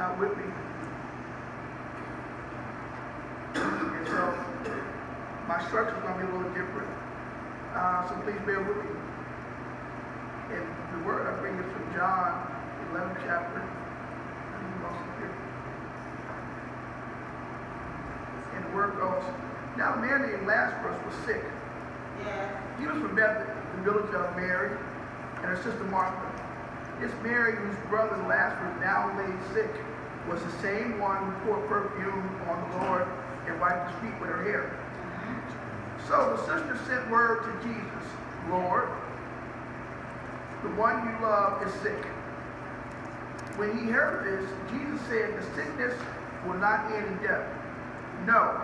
not with me. And so my structure is going to be a little different. So please bear with me. And the word I bring is from John 11th chapter. And the word goes, now a man named Lazarus was sick. Yeah. He was from Bethany, the village of Mary and her sister Martha. This Mary, whose brother Lazarus now lay sick, was the same one who poured perfume on the Lord and wiped his feet with her hair. So the sister sent word to Jesus, Lord, the one you love is sick. When he heard this, Jesus said, the sickness will not end in death. No,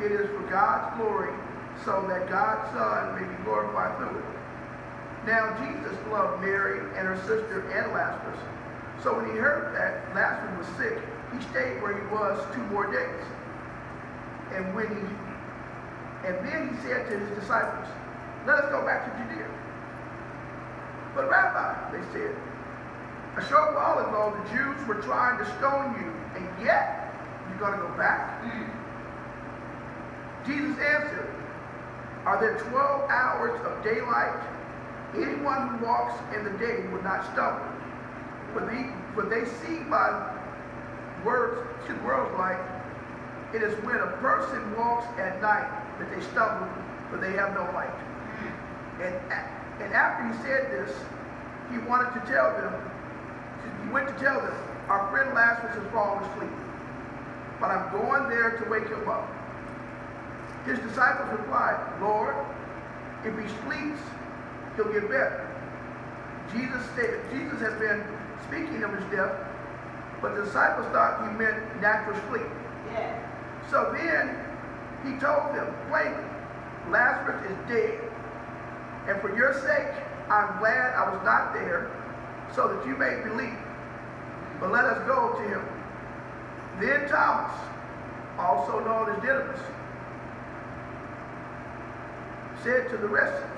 it is for God's glory, so that God's Son may be glorified through it. Now Jesus loved Mary and her sister and Lazarus. So when he heard that Lazarus was sick, he stayed where he was 2 more days. And then he said to his disciples, let us go back to Judea. But Rabbi, they said, a short while ago the Jews were trying to stone you, and yet you're going to go back? Jesus answered, are there 12 hours of daylight? Anyone who walks in the day will not stumble. But they see by words like, it is when a person walks at night that they stumble, for they have no light. And after he said this, he went to tell them, our friend Lazarus has fallen asleep, but I'm going there to wake him up. His disciples replied, Lord, if he sleeps, he'll get better. Jesus had been speaking of his death, but the disciples thought he meant natural sleep. Yeah. So then he told them plainly, Lazarus is dead, and for your sake, I'm glad I was not there, so that you may believe. But let us go to him. Then Thomas, also known as Didymus, said to the rest of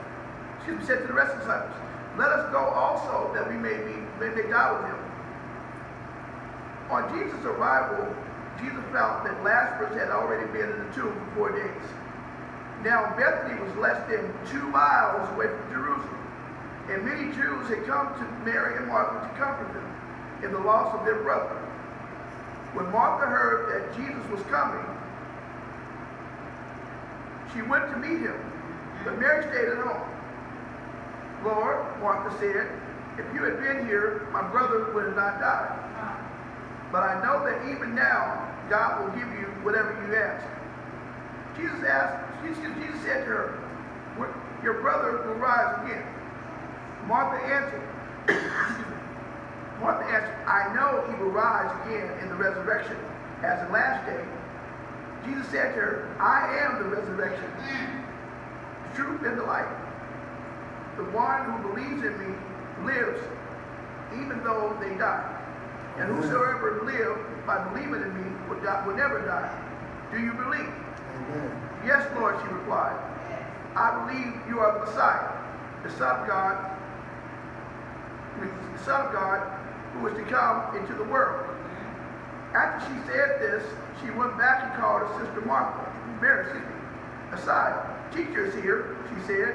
the disciples, let us go also that we may die with him. On Jesus' arrival, Jesus found that Lazarus had already been in the tomb for 4 days. Now Bethany was less than 2 miles away from Jerusalem, and many Jews had come to Mary and Martha to comfort them in the loss of their brother. When Martha heard that Jesus was coming, she went to meet him, but Mary stayed at home. Lord, Martha said, if you had been here, my brother would have not died. But I know that even now, God will give you whatever you ask. Jesus said to her, your brother will rise again. Martha answered, I know he will rise again in the resurrection as the last day. Jesus said to her, I am the resurrection, the truth and the life. The one who believes in me lives even though they die. And whosoever lives by believing in me will never die. Do you believe? Amen. Yes, Lord, she replied. I believe you are the Messiah, the Son of God, who is to come into the world. After she said this, she went back and called her sister Mary, aside. Teacher is here, she said,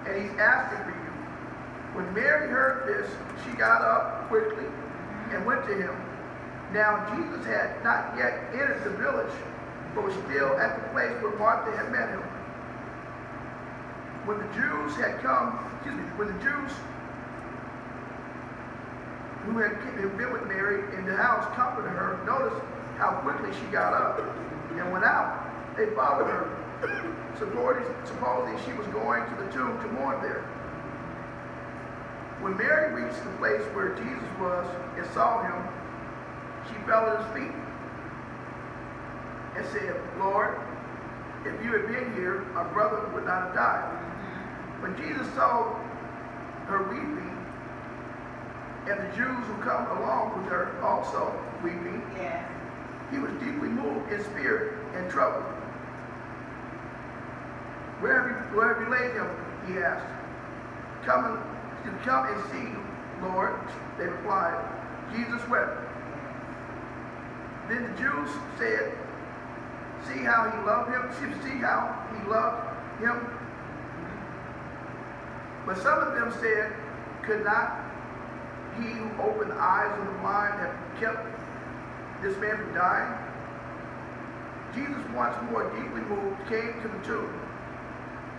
and he's asking for you. When Mary heard this, she got up quickly and went to him. Now Jesus had not yet entered the village, but was still at the place where Martha had met him. When the Jews who had been with Mary in the house comforted her, noticed how quickly she got up and went out. They followed her, supposing she was going to the tomb to mourn there. When Mary reached the place where Jesus was and saw him, she fell at his feet and said, Lord, if you had been here, our brother would not have died. When Jesus saw her weeping, and the Jews who come along with her also weeping, he was deeply moved in spirit and troubled. Where have you laid him? He asked. Come and see, Lord, they replied. Jesus wept. Then the Jews said, see how he loved him? See how he loved him? But some of them said, could not he who opened the eyes of the blind have kept this man from dying? Jesus, once more deeply moved, came to the tomb.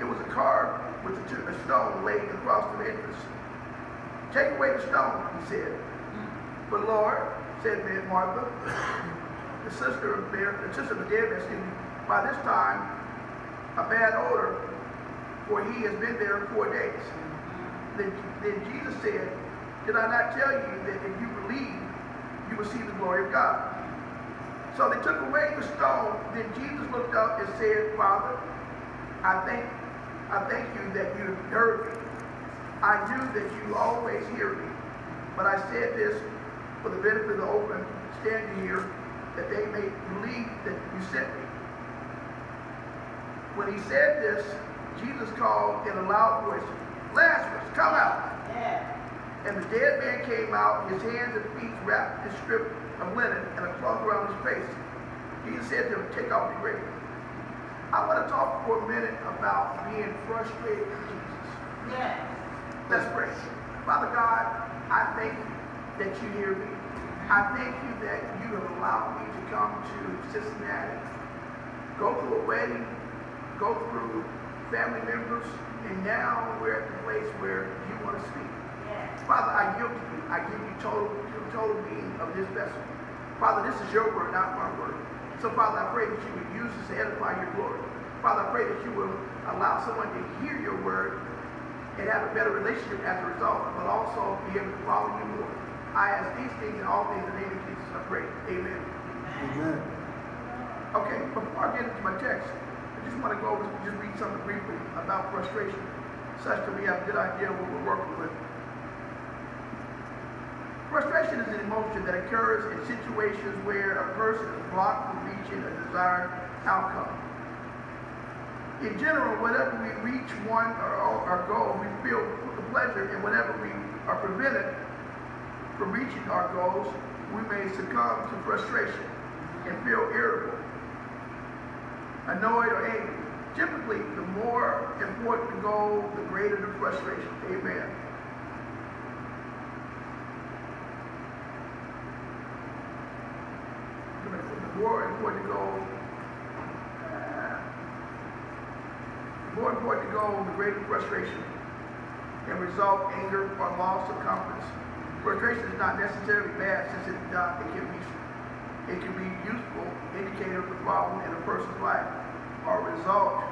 It was a carved with a stone laid across the entrance. Take away the stone, he said. But Lord, said Martha, the sister of the dead man, by this time a bad odor, for he has been there 4 days. Then Jesus said, did I not tell you that if you believe, you will see the glory of God? So they took away the stone. Then Jesus looked up and said, Father, I thank you that you heard me. I knew that you always hear me. But I said this for the benefit of the open standing here, that they may believe that you sent me. When he said this, Jesus called in a loud voice, Lazarus, come out. Yeah. And the dead man came out, his hands and feet wrapped in a strip of linen and a cloth around his face. Jesus said to him, take off the grave. I want to talk for a minute about being frustrated with Jesus. Yes. Let's pray. Father God, I thank you that you hear me. I thank you that you have allowed me to come to Cincinnati, go through a wedding, go through family members, and now we're at the place where you want to speak. Yes. Father, I yield to you. I give you total being of this vessel. Father, this is your word, not my word. So, Father, I pray that you would use this to edify your glory. Father, I pray that you will allow someone to hear your word and have a better relationship as a result, but also be able to follow you more. I ask these things and all things in the name of Jesus, I pray. Amen. Amen. Okay, before I get into my text, I just want to go over and just read something briefly about frustration, such that we have a good idea of what we're working with. Frustration is an emotion that occurs in situations where a person is blocked from reaching a desired outcome. In general, whenever we reach one or our goal, we feel the pleasure, and whenever we are prevented from reaching our goals, we may succumb to frustration and feel irritable, annoyed, or angry. Typically, the more important the goal, the greater the frustration. Amen. The more important the goal, the greater frustration and result anger or loss of confidence. Frustration is not necessarily bad, since it can be a useful indicator of the problem in a person's life or result.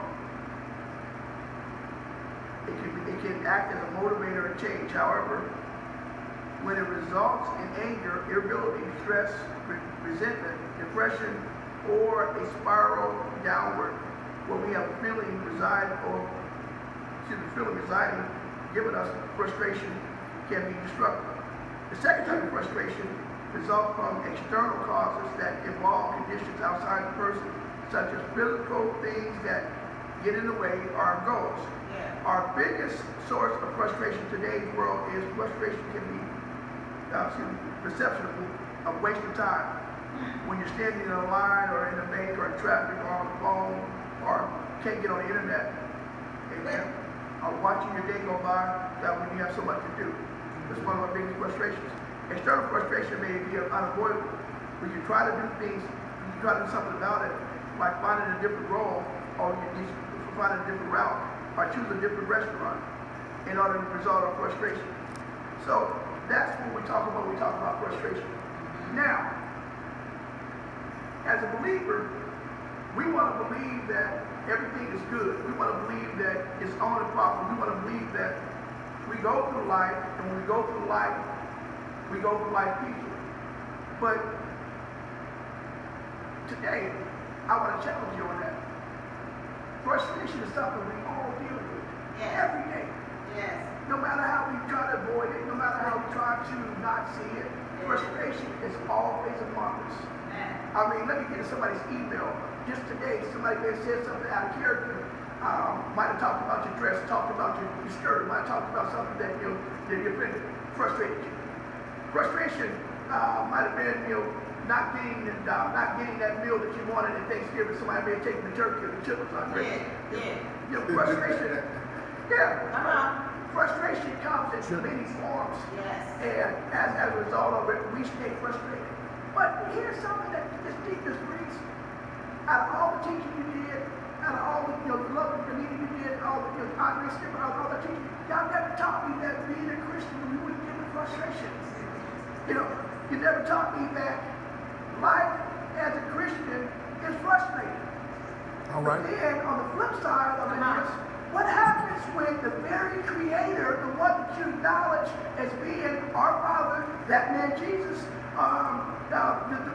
It can act as a motivator of change. However, when it results in anger, irritability, stress, resentment, depression, or a spiral downward, where we have a feeling residing, giving us frustration, can be destructive. The second type of frustration results from external causes that involve conditions outside the person, such as physical things that get in the way of our goals. Yeah. Our biggest source of frustration in today's world is frustration can be perception of wasted time. When you're standing in a line or in a bank or in traffic or on the phone or can't get on the internet, amen, or watching your day go by when you have so much to do. That's one of our biggest frustrations. External frustration may be unavoidable. We can try to do things, we can try to do something about it, like finding a different role, or you need to find a different route, or choose a different restaurant in order to resolve our frustration. So that's what we talk about when we talk about frustration. Now, as a believer, we want to believe that everything is good. We want to believe that it's only proper. We want to believe that we go through life, and when we go through life, we go through life peacefully. But today, I want to challenge you on that. Frustration is something we all deal with every day. Yes. No matter how we try to avoid it, no matter how we try to not see it, frustration is always among us. I mean, let me get to somebody's email. Just today, somebody may have said something out of character. Might have talked about your dress, talked about your skirt, might have talked about something that you frustrated you. Frustration might have been, not getting that meal that you wanted at Thanksgiving. Somebody may have taken the turkey or the chitlins on Christmas. Frustration. Frustration comes in many forms. Yes. And as a result of it, we stay frustrated. But here's something that is deep as Reese. Out of all the teaching you did, out of all the love and community you did, all the Andre Skipper, all the teaching, y'all never taught me that being a Christian we wouldn't get the frustrations. You never taught me that life as a Christian is frustrating. All right. But then on the flip side of it is, what happens when the very creator, the one that you acknowledge as being our Father, that man Jesus,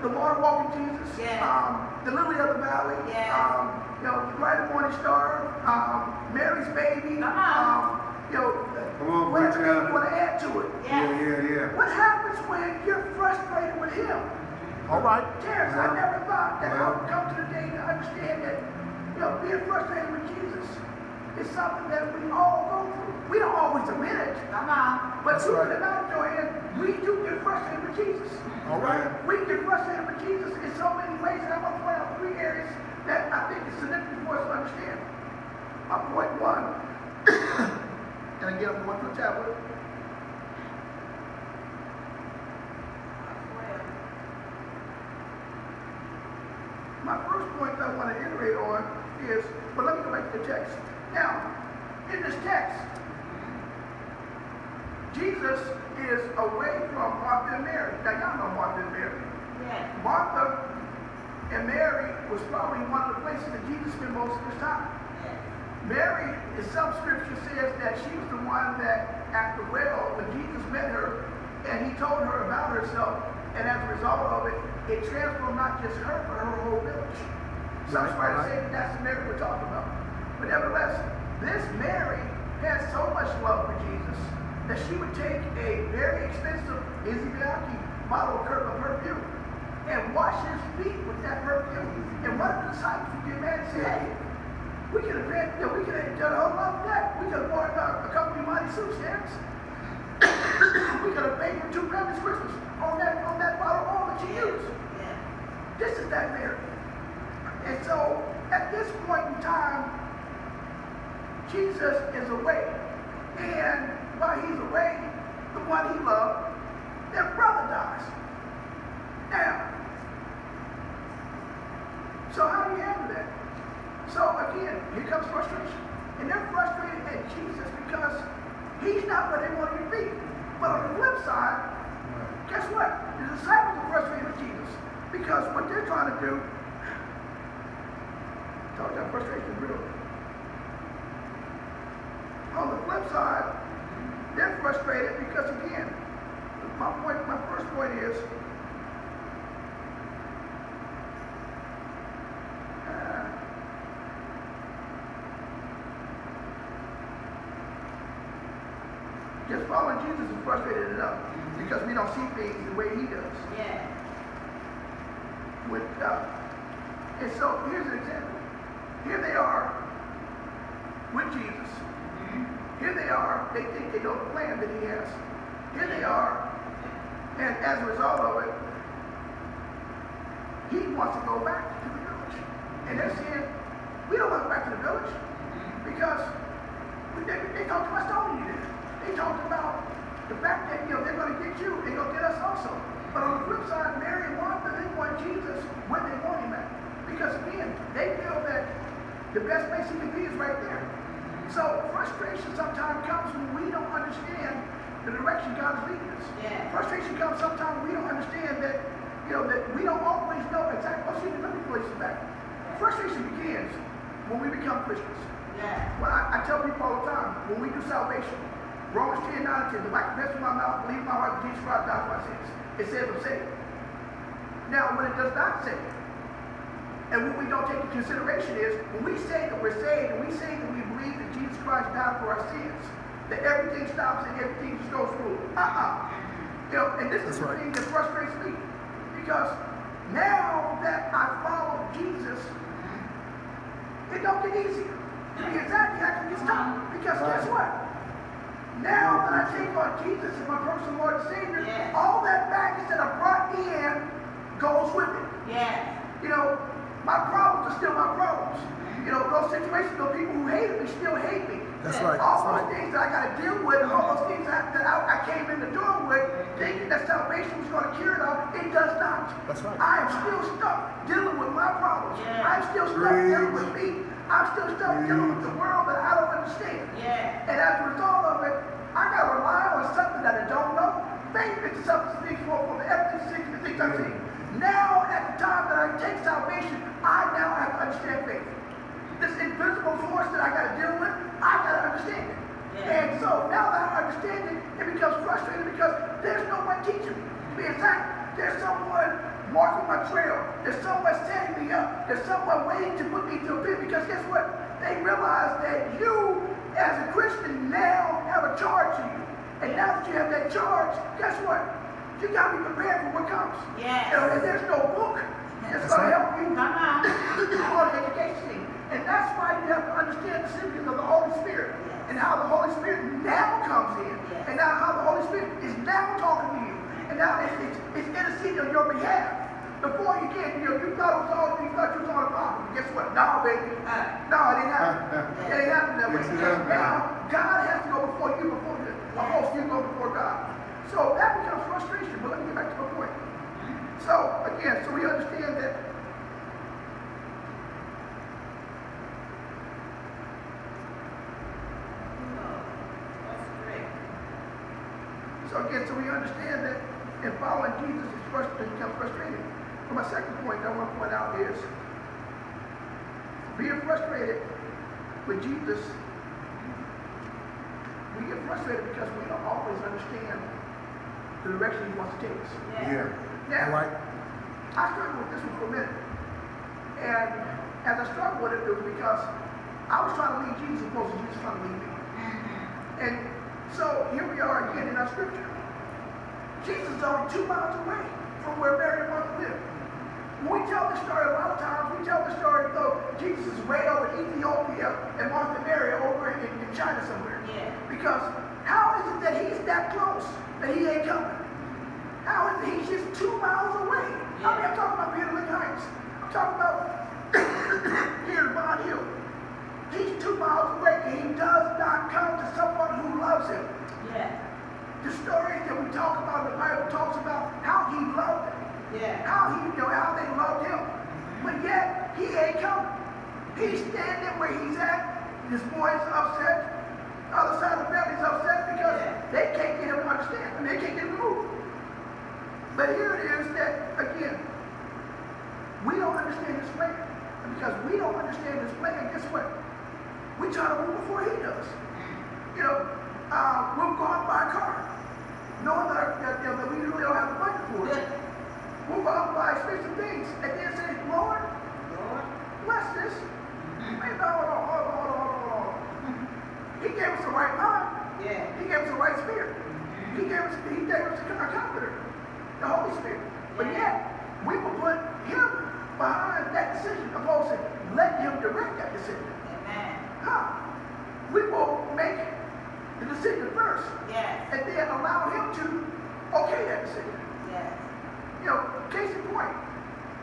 the water walking Jesus, the lily of the valley, the bright morning star, Mary's baby, whatever you want to add to it. Yeah. What happens when you're frustrated with him? All right. Terrence, I never thought that I would come to the day to understand that, being frustrated with Jesus is something that we all go through. We don't always admit it. But That's truth right. of the matter, Joanne, we do get frustrated with Jesus. All right. We get frustrated with Jesus in so many ways, and I'm going to point out 3 areas that I think is significant for us to understand. My point 1, and again, I'm going to the tablet. My first point that I want to iterate on is, but let me go back to the text. Now, in this text, Jesus is away from Martha and Mary. Now, y'all know Martha and Mary. Yes. Martha and Mary was probably one of the places that Jesus spent most of his time. Yes. Mary, in some scripture, says that she was the one that, at the well, when Jesus met her, and he told her about herself, and as a result of it, it transformed not just her, but her whole village. Some scholars say that that's the Mary we're talking about. But nevertheless, this Mary had so much love for Jesus that she would take a very expensive Izzy bottle of perfume and wash his feet with that perfume. And one of the disciples would get mad and say, hey, we could have done a whole lot of that. We could have bought a couple of money suits, Terrence. We could have paid for 2 Christmas on that bottle of oil that you used. Yeah. This is that Mary. And so, at this point in time, Jesus is away. And while he's away, the one he loved, their brother dies. Now, so how do you handle that? So again, here comes frustration. And they're frustrated at Jesus because he's not where they want him to be. But on the flip side, guess what? The disciples are frustrated with Jesus because what they're trying to do, told you frustration is real. On the flip side, they're frustrated because again, my first point is, just following Jesus is frustrated enough because we don't see things the way he does. Yeah. And so here's an example. Here they are with Jesus. Here they are. They think they know the plan that he has. Here they are. And as a result of it, he wants to go back to the village. And they're saying, we don't want to go back to the village because they talked about stoning you. They talked about the fact that they're going to get you, they're going to get us also. But on the flip side, Mary and Martha, they want Jesus when they want him at. Because again, they feel that the best place he can be is right there. So frustration sometimes comes when we don't understand the direction God is leading us. Yeah. Frustration comes sometimes when we don't understand that, that we don't always know exactly. Let me place it back. Frustration begins when we become Christians. Yeah. Well, I tell people all the time, when we do salvation, Romans 10, 9, and 10, if I confess with my mouth, believe in my heart that Jesus Christ died for my sins, it says I'm saved. Now, when it does not say, and what we don't take into consideration is, when we say that we're saved, and we say that we believe that Jesus Christ died for our sins, that everything stops and everything just goes through. And this is the thing that frustrates me. Because now that I follow Jesus, it don't get easier. The anxiety actually gets tougher. Because guess what? Now that I take on Jesus as my personal Lord and Savior, Yes. all that baggage that I brought in goes with it. Yes. You know, my problems are still my problems. You know, those situations, those people who hated me still hate me. That's right. All That's those right. things that I got to deal with, all those things that I came in the door with, thinking that salvation was going to cure it all, it does not. That's right. I am still stuck dealing with my problems. Yeah. I'm still stuck dealing with me. I'm still stuck dealing with the world that I don't understand. Yes. And as a result of it, I got to rely on something that I don't know. Faith is the substance of things for the evidence of the things I've seen. Now, at the time that I take salvation, I now have to understand faith. This invisible force that I got to deal with, I got to understand it. Yeah. And so now that I understand it, it becomes frustrating because there's no one teaching me. In fact, there's someone marking my trail. There's someone setting me up. There's someone waiting to put me to a pit because guess what? They realize that you, as a Christian, now have a charge to you. And now that you have that charge, guess what? You got to be prepared for what comes. Yes. You know, and there's no book that's That's going to right. help you Come on. on the education thing. And that's why you have to understand the significance of the Holy Spirit and how the Holy Spirit now comes in. Yes. And now how the Holy Spirit is now talking to you. And now it's interceding on your behalf. Before you get, you thought you was on a problem. Guess what? No, baby. No, it didn't happen. It ain't happening that way. Yes, it has been. Now, God has to go before you, you go before God. So that becomes frustration. But let me get back to my point. So, again, so we understand that so we understand that in following Jesus is becomes frustrating. But my second point I want to point out is being frustrated with Jesus. We get frustrated because we don't always understand the direction he wants to take us. Yeah. Now, All right. I struggled with this one for a minute. And as I struggled with it, it was because I was trying to lead Jesus as opposed to Jesus trying to lead me. And so here we are again in our scripture. Jesus is only 2 miles away from where Mary and Martha lived. When we tell this story a lot of times, we tell the story though Jesus is way over in Ethiopia and Martha and Mary are over in China somewhere. Yeah. Because how is it that he's that close that he ain't coming? How is it he's just 2 miles away? I mean, I'm talking about Peter Lynn Heights. I'm talking about here in Bond Hill. He's 2 miles away and he does not come to someone who loves him. Yeah. The stories that we talk about in the Bible talks about how he loved them. Yeah. How how they loved him. But yet, he ain't coming. He's standing where he's at. This boy's upset. The other side of the family's upset because they can't get him to understand and they can't get him to move. But here it is that, again, we don't understand his plan. And because we don't understand his plan, guess what? We try to move before he does. You know, we'll go out and buy a car, knowing that we really don't have the budget for it. We'll go out and buy expensive things, and then say, Lord, bless this. Wait, no, hold on. He gave us the right mind. Yeah. He gave us the right spirit. He gave us a comforter, the Holy Spirit. But yet, we will put him behind that decision, opposed to letting him direct that decision. Amen. We will make the decision first, Yes. and then allow him to okay that decision. Yes. You know, case in point,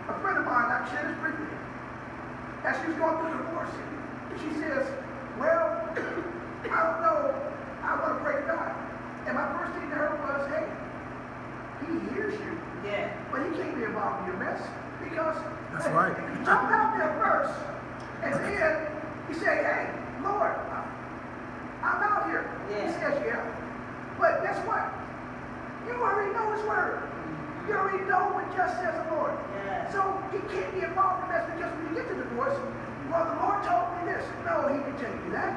a friend of mine, I shared this briefly, as she was going through the divorce, she says, well, I don't know, I want to pray to God. And my first thing to her was, hey, he hears you, Yeah. but he can't be involved in your mess, because That's hey, right. if you jump out there first, and then you say, hey, Lord, I'm out here. Yeah. He says, yeah. But guess what? You already know his word. You already know what just says the Lord. Yeah. So he can't be involved in this because when you get to the divorce, well, the Lord told me this. No, he didn't tell you that.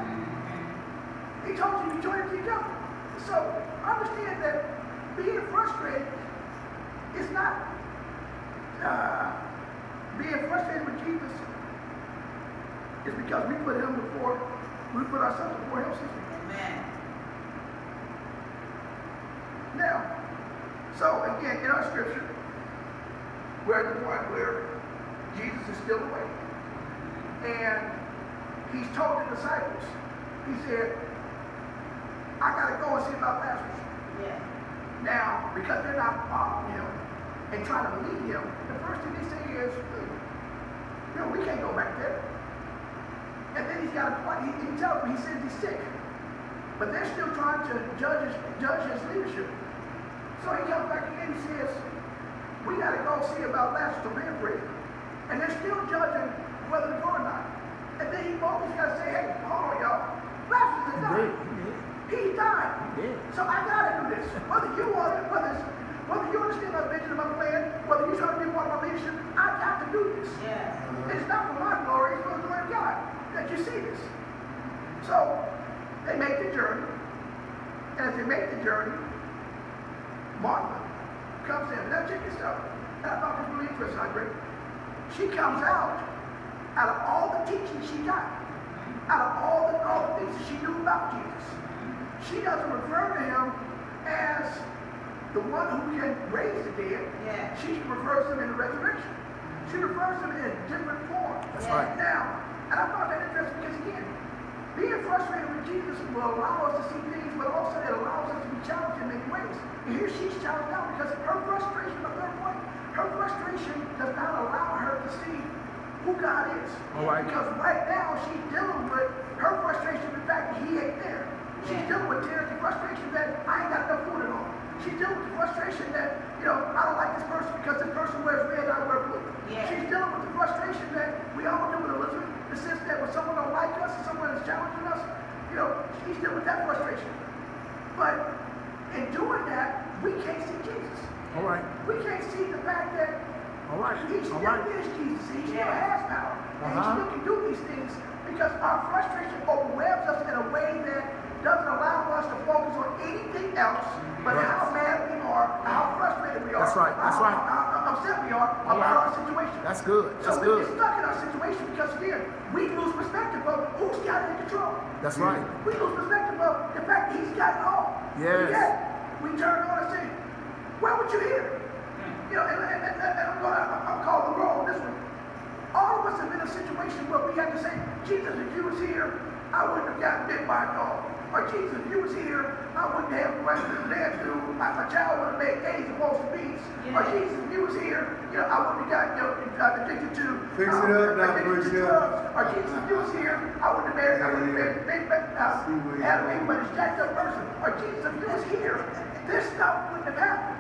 He told you to join it to each other. So understand that being frustrated is not being frustrated with Jesus is because we put ourselves before him. Amen. Now, so again, in our scripture, we're at the point where Jesus is still away. And he's told the disciples, he said, I gotta go and see about Lazarus. Yes. Now, because they're not following him and trying to lead him, the first thing they say is, we can't go back there. And then he's got a point. He tells me, he says he's sick. But they're still trying to judge his leadership. So he comes back again and says, we got to go see about Lazarus, the man bread. And they're still judging whether to go or not. And then he always got to say, hey, hold on, y'all. Lazarus is dying. He died. So I got to do this. Whether you want it, whether you understand my vision and my plan, whether you're trying to be part of my leadership, I got to do this. Yes. It's not for my glory, it's for the glory of God that you see this. So they make the journey. And as they make the journey, Martha comes in. Now check this out. And I thought this was really interesting, Andre. She comes out of all the teaching she got, out of all the things that she knew about Jesus. She doesn't refer to him as the one who can raise the dead. Yeah. She refers to him in the resurrection. She refers to him in a different form. That's Yeah. right. Now, and I thought that interesting because again, being frustrated with Jesus will allow us to see things, but also it allows us to be challenged in many ways. And here she's challenged now because her frustration, the third point, her frustration does not allow her to see who God is. All right. Because right now she's dealing with her frustration with the fact that he ain't there. She's dealing with tears and frustration that I ain't got enough food at home. She's dealing with the frustration that, I don't like this person because this person wears red and I wear blue. Yeah. She's dealing with the frustration that we all do with Elizabeth, the sense that when someone don't like us, or someone is challenging us, she's dealing with that frustration. But in doing that, we can't see Jesus. All right. We can't see the fact that All right. he still All right. is Jesus. He still Yeah. has power. And he still can do these things because our frustration overwhelms us in a way that doesn't allow us to focus on anything else but Right. how mad we are, how frustrated we are, That's right. That's right. how upset we are All about right. our situation. That's good. That's So we good. get stuck in our situation because again, we lose perspective of who's got it in control. That's right. We lose perspective of the fact that he's got it all. Yes. But yet, we turn on and say, why would you hear? And I'm calling the roll on this one. All of us have been in a situation where we had to say, Jesus, if you was here, I wouldn't have gotten bit by a dog. Or Jesus, if you was here, I wouldn't have run through, my child would have made A's opposed to B's. Yeah. Or Jesus, if you was here, I wouldn't have got addicted to Fix it up, Dr. addicted to Bridget. drugs. Or Jesus, if you was here, I wouldn't have married, had a baby with a jacked up person. Or Jesus, if you was here, this stuff wouldn't have happened.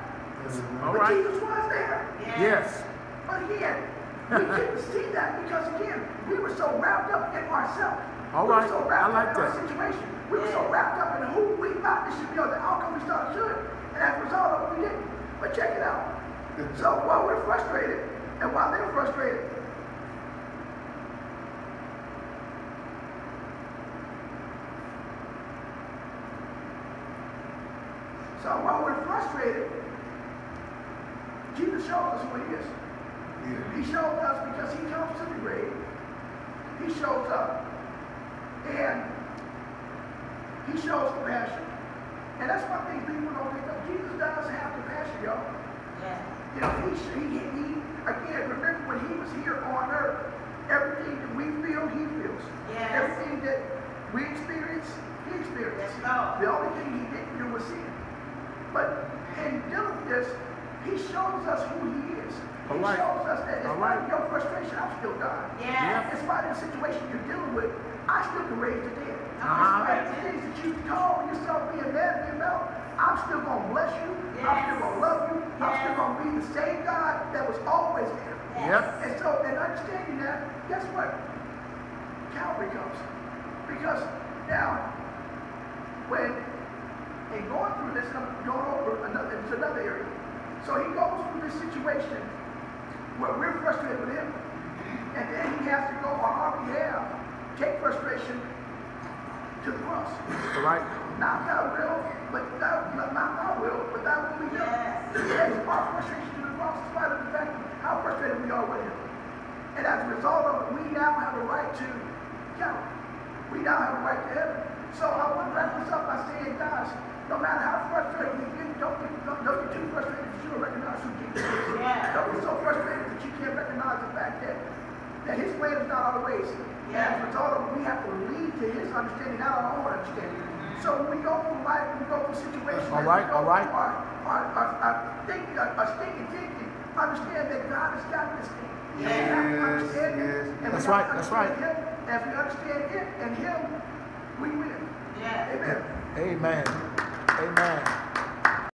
All But right. Jesus was there. Yes. But again, we couldn't see that because again, we were so wrapped up in ourselves. All We right. were so wrapped I like up in our that. situation. We were so wrapped up in who we thought this should be or the outcome we thought it should. And as a result of it, we didn't. But check it out. So while we're frustrated and while they're frustrated, so while we're frustrated, Jesus shows us who he is. He shows us because he comes to the grave. He shows up. And he shows compassion. And that's one thing people don't pick up. Jesus does have compassion, y'all. Yes. He again, remember when he was here on earth, everything that we feel, he feels. Yes. Everything that we experience, he experienced. Yes, Lord. The only thing he didn't do was sin. But in dealing with this, he shows us who he is. He All right. shows us that in All spite right. of your frustration, I'm still God. Yes. In spite of the situation you're dealing with, I still can raise the dead. Uh-huh. In spite of the things that you call yourself being mad at me about, I'm still going to bless you. I'm Yes. still going to love you. I'm still Yes. going to be the same God that was always there. Yep. And so, in understanding that, guess what? Calvary comes. Because now, when in going through this, I'm going over another area. So he goes through this situation where we're frustrated with him, and then he has to go on our behalf, take frustration to the cross. All right. Not thy will, but not my will, but thy will be done. Yes. He takes our frustration to the cross in spite of the fact of how frustrated we are with him. And as a result of it, we now have a right to Calvary. We now have a right to heaven. So I want to wrap this up by saying, guys, no matter how frustrated we get, don't get too frustrated that you don't recognize who Jesus is. Yeah. Don't get so frustrated that you can't recognize the fact that his plan is not our ways. And as a result of it, we have to lead to his understanding, not our own understanding. So when we go through life, we go through situations. All right, all right. Our stinking thinking. Understand that God has got this thing. Yes, And we have to understand yes. Him. And That's we have right, to that's right. understand Him. And if we understand Him and Him, we win. Yes. Amen. Amen. Amen.